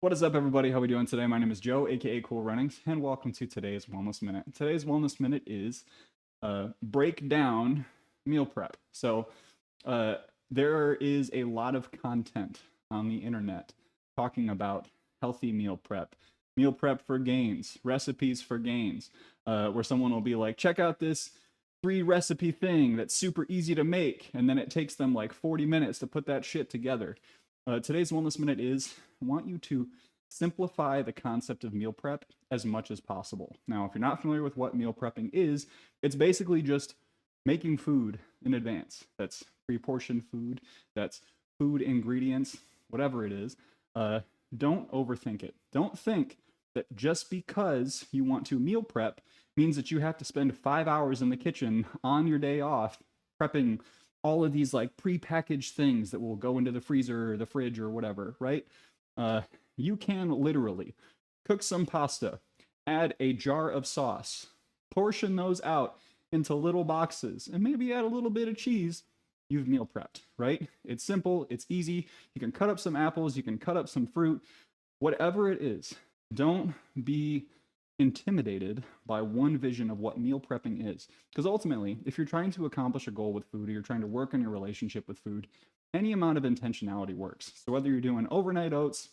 What is up, everybody? How are we doing today? My name is Joe, aka Cool Runnings, and welcome to today's Wellness Minute. Today's Wellness Minute is break down meal prep. Uh, there is a lot of content on the internet talking about healthy meal prep for gains, recipes for gains, where someone will be like, check out this 3 recipe thing that's super easy to make, and then it takes them like 40 minutes to put that shit together. Today's Wellness Minute is I want you to simplify the concept of meal prep as much as possible. Now, if you're not familiar with what meal prepping is, it's basically just making food in advance. That's pre-portioned food, that's food ingredients, whatever it is. Uh, don't overthink it. Don't think that just because you want to meal prep means that you have to spend 5 hours in the kitchen on your day off prepping all of these like pre-packaged things that will go into the freezer or the fridge or whatever, right? Uh, you can literally cook some pasta, add a jar of sauce, portion those out into little boxes, and maybe add a little bit of cheese. You've meal prepped, right? It's simple, it's easy. You can cut up some apples, you can cut up some fruit, whatever it is. Don't be intimidated by one vision of what meal prepping is. Because ultimately, if you're trying to accomplish a goal with food or you're trying to work on your relationship with food, any amount of intentionality works. So whether you're doing overnight oats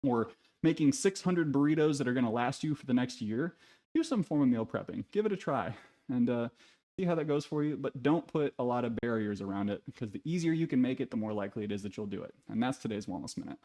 or making 600 burritos that are going to last you for the next year, do some form of meal prepping. Give it a try and see how that goes for you. But don't put a lot of barriers around it because the easier you can make it, the more likely it is that you'll do it. And that's today's Wellness Minute.